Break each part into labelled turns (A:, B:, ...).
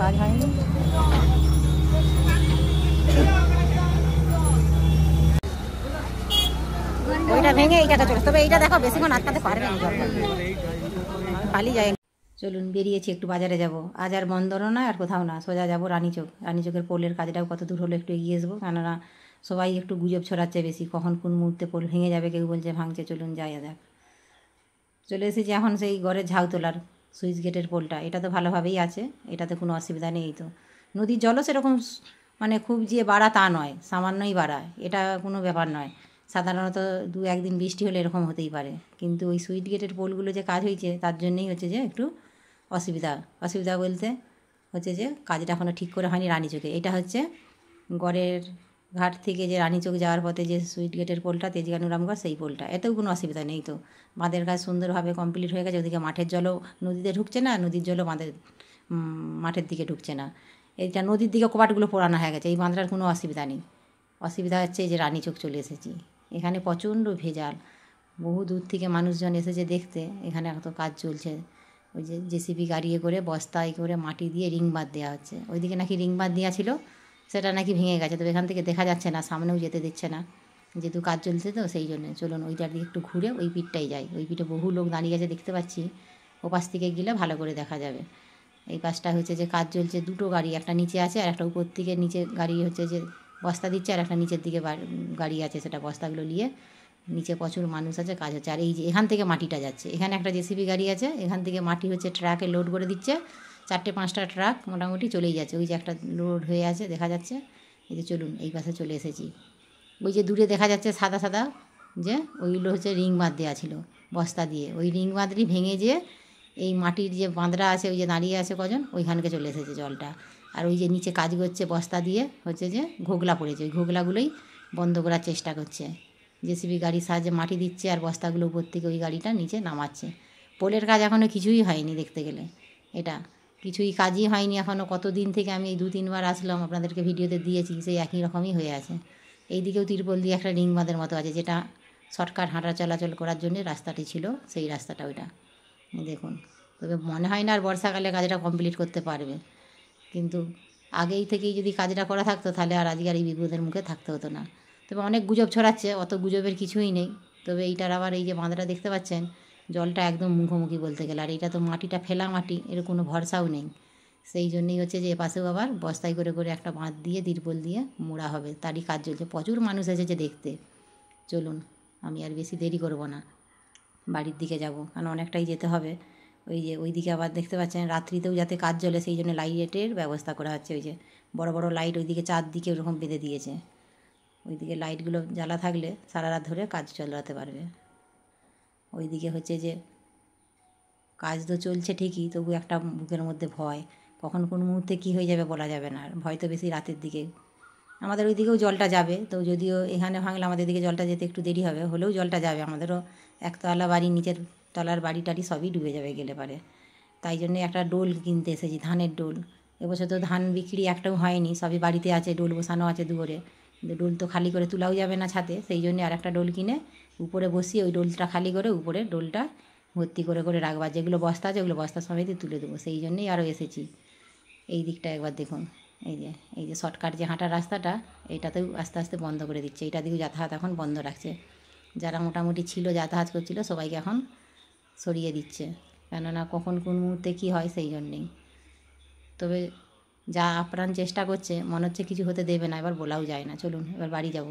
A: কাজ হয়নি। ওইটা ভেঙে এইটাটা চলে, তবে এইটা দেখো বেশিক্ষণ আটকাতে পারবে না, জলটা পালিয়ে যায়। চলুন বেরিয়েছি, একটু বাজারে যাব। আজ আর বন্দরও না আর কোথাও না, সোজা যাব রানীচক। রানীচকের পোলের কাজটাও কত দূর হলো একটু এগিয়ে আসবো, কেননা সবাই একটু গুজব ছড়াচ্ছে বেশি, কখন কোন মুহূর্তে পোল ভেঙে যাবে, কেউ বলছে ভাঙছে। চলুন যাই দেখ। চলে এসেছি এখন সেই ঘরের ঝাউ তোলার সুইচ গেটের পোলটা। এটা তো ভালোভাবেই আছে, এটাতে কোনো অসুবিধা নেই। তো নদীর জলও সেরকম মানে খুব যে বাড়া তা নয়, সামান্যই বাড়া, এটা কোনো ব্যাপার নয়। সাধারণত দু একদিন বৃষ্টি হলে এরকম হতেই পারে, কিন্তু ওই সুইচ গেটের পোলগুলো যে কাজ হয়েছে তার জন্যই হচ্ছে যে একটু অসুবিধা বলতে হচ্ছে যে কাজটা এখনও ঠিক করে হয়নি রানীচকে। এটা হচ্ছে গড়ের ঘাট থেকে যে রানীচক যাওয়ার পথে যে সুইচ গেটের পোলটা, তেজগানুরামগড়, সেই পোলটা। এতেও কোনো অসুবিধা নেই। তো বাঁধের কাজ সুন্দরভাবে কমপ্লিট হয়ে গেছে। ওদিকে মাঠের জলও নদীতে ঢুকছে না, নদীর জলও বাঁধের মাঠের দিকে ঢুকছে না। এইটা নদীর দিকে কপাটগুলো পোড়ানো হয়ে গেছে, এই বাঁধটার কোনো অসুবিধা নেই। অসুবিধা হচ্ছে যে রানীচক চলে এসেছি, এখানে প্রচণ্ড ভেজাল। বহু দূর থেকে মানুষজন এসেছে দেখতে, এখানে এত কাজ চলছে। ওই যে জেসিবি গাড়িয়ে করে বস্তায় করে মাটি দিয়ে রিং বাঁধ দেওয়া হচ্ছে। ওইদিকে নাকি রিং বাঁধ দেওয়া ছিল, সেটা নাকি ভেঙে গেছে, তবে এখান থেকে দেখা যাচ্ছে না, সামনেও যেতে দিচ্ছে না, যেহেতু কাজ চলছে তো সেই জন্য। চলুন ওইটার দিকে একটু ঘুরে ওই পিঠটাই যাই। ওই পিঠে বহু লোক দাঁড়িয়ে আছে দেখতে পাচ্ছি, ও পাশ থেকে গেলে ভালো করে দেখা যাবে। এই পাশটা হচ্ছে যে কাজ চলছে, দুটো গাড়ি, একটা নিচে আছে আর একটা উপর থেকে নিচে গাড়ি হচ্ছে যে বস্তা দিচ্ছে, আর একটা নিচের দিকে গাড়ি আছে, সেটা বস্তাগুলো নিয়ে নিচে প্রচুর মানুষ আছে, কাজ হচ্ছে। আর এই যে এখান থেকে মাটিটা যাচ্ছে, এখানে একটা জেসিবি গাড়ি আছে, এখান থেকে মাটি হচ্ছে ট্রাকে লোড করে দিচ্ছে। 4-5টা ট্রাক মোটামুটি চলেই যাচ্ছে। ওই যে একটা লোড হয়ে আছে দেখা যাচ্ছে। এই যে চলুন এই পাশে চলে এসেছি। ওই যে দূরে দেখা যাচ্ছে সাদা সাদা, যে ওইগুলো হচ্ছে রিং বাঁধ দেওয়া ছিল বস্তা দিয়ে। ওই রিং বাঁধটি ভেঙে যেয়ে এই মাটির যে বাঁধরা আছে, ওই যে দাঁড়িয়ে আছে কজন, ওইখানকে চলে এসেছে জলটা। আর ওই যে নিচে কাজ করছে বস্তা দিয়ে হচ্ছে যে ঘোগলা পড়েছে, ওই ঘোগলাগুলোই বন্ধ করার চেষ্টা করছে। জেসিবি গাড়ির সাহায্যে মাটি দিচ্ছে আর বস্তাগুলো উপর থেকে ওই গাড়িটা নিচে নামাচ্ছে। পোলের কাজ এখনও কিছুই হয়নি, দেখতে গেলে এটা কিছুই কাজই হয়নি এখনও। কত দিন থেকে আমি এই 2-3বার আসলাম, আপনাদেরকে ভিডিওতে দিয়েছি, সেই একই রকমই হয়ে আছে। এই দিকেও তিরপল দিয়ে একটা রিং বাঁধের মতো আছে, যেটা শর্টকাট হাঁটা চলাচল করার জন্য রাস্তাটি ছিল, সেই রাস্তাটা ওইটা দেখুন। তবে মনে হয় না আর বর্ষাকালে কাজটা কমপ্লিট করতে পারবে, কিন্তু আগেই থেকেই যদি কাজটা করা থাকতো তাহলে আর আজকে আর এই বিপদের মুখে থাকতে হতো না। তবে অনেক গুজব ছড়াচ্ছে, অত গুজবের কিছুই নেই। তবে এইটার আবার এই যে বাঁধটা দেখতে পাচ্ছেন, জলটা একদম মুখোমুখি বলতে গেলে, আর এটা তো মাটিটা ফেলা মাটি, এর কোনো ভরসাও নেই। সেই জন্যই হচ্ছে যে এপাশেও আবার বস্তায় করে করে একটা বাঁধ দিয়ে তিরপল দিয়ে মোড়া হবে, তারই কাজ চলছে। প্রচুর মানুষ এসেছে দেখতে। চলুন আমি আর বেশি দেরি করব না, বাড়ির দিকে যাব, কারণ অনেকটাই যেতে হবে। ওই যে ওই দিকে আবার দেখতে পাচ্ছেন রাত্রিতেও যাতে কাজ চলে, সেই জন্য লাইটের ব্যবস্থা করা হচ্ছে। ওই যে বড় বড় লাইট ওইদিকে চারদিকে ওরকম বেঁধে দিয়েছে, ওইদিকে লাইটগুলো জ্বালা থাকলে সারা রাত ধরে কাজ চালাতে পারবে। ওইদিকে হচ্ছে যে কাজ তো চলছে ঠিকই, তবু একটা বুকের মধ্যে ভয়, কখন কোন মুহূর্তে কী হয়ে যাবে বলা যাবে না। আর ভয় তো বেশি রাতের দিকে। আমাদের ওই দিকেও জলটা যাবে, তো যদিও এখানে ভাঙলে আমাদের দিকে জলটা যেতে একটু দেরি হবে, হলেও জলটা যাবে। আমাদেরও একতলা বাড়ি, নিচের তলার বাড়ি টাড়ি সবই ডুবে যাবে গেলে পারে। তাই জন্যে একটা ডোল কিনতে এসেছি, ধানের ডোল। এবছর তো ধান বিক্রি একটাও হয়নি, সবই বাড়িতে আছে, ডোল বসানো আছে দুয়ারে, কিন্তু ডোল তো খালি করে তোলাও যাবে না ছাদে, সেই জন্যে আর একটা ডোল কিনে উপরে বসিয়ে ওই ডোলটা খালি করে উপরে ডোলটা ভর্তি করে করে রাখবার, যেগুলো বস্তা আছে ওগুলো বস্তা সমেতই তুলে দেবো। সেই জন্যেই আরও এসেছি। এই দিকটা একবার দেখুন, এই যে শর্টকাট যে হাঁটার রাস্তাটা, এইটাতেও আস্তে আস্তে বন্ধ করে দিচ্ছে। এইটা দিকেও যাতায়াত এখন বন্ধ রাখছে। যারা মোটামুটি ছিল যাতায়াত করছিল সবাইকে এখন সরিয়ে দিচ্ছে, কেননা কখন কোন মুহূর্তে কী হয় সেই জন্যেই। তবে যা আপ্রাণ চেষ্টা করছে, মনে হচ্ছে কিছু হতে দেবে না, এবার বলাও যায় না। চলুন এবার বাড়ি যাব।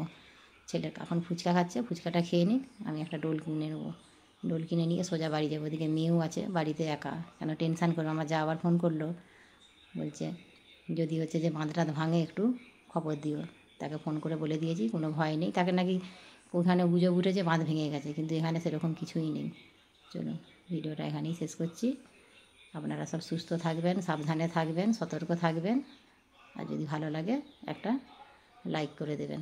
A: ছেলে এখন ফুচকা খাচ্ছে, ফুচকাটা খেয়ে নিক, আমি একটা ডোল কিনে নেবো। ডোল কিনে নিয়ে সোজা বাড়ি যাবো। ওদিকে মেয়েও আছে বাড়িতে একা, কেন টেনশান করবে। আমার যা আবার ফোন করলো, বলছে যদি হচ্ছে যে বাঁধটা ভাঙে একটু খবর দিও। তাকে ফোন করে বলে দিয়েছি, কোনো ভয় নেই। তাকে নাকি ওখানে গুজব উঠেছে বাঁধ ভেঙে গেছে, কিন্তু এখানে সেরকম কিছুই নেই। চলুন ভিডিওটা এখানেই শেষ করছি। আপনারা সব সুস্থ থাকবেন, সাবধানে থাকবেন, সতর্ক থাকবেন, আর যদি ভালো লাগে একটা লাইক করে দেবেন।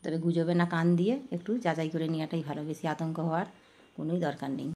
A: তবে গুজবে না কান দিয়ে একটু যাচাই করে নেওয়াটাই ভালো, বেশি আতঙ্ক হওয়ার কোনোই দরকার নেই।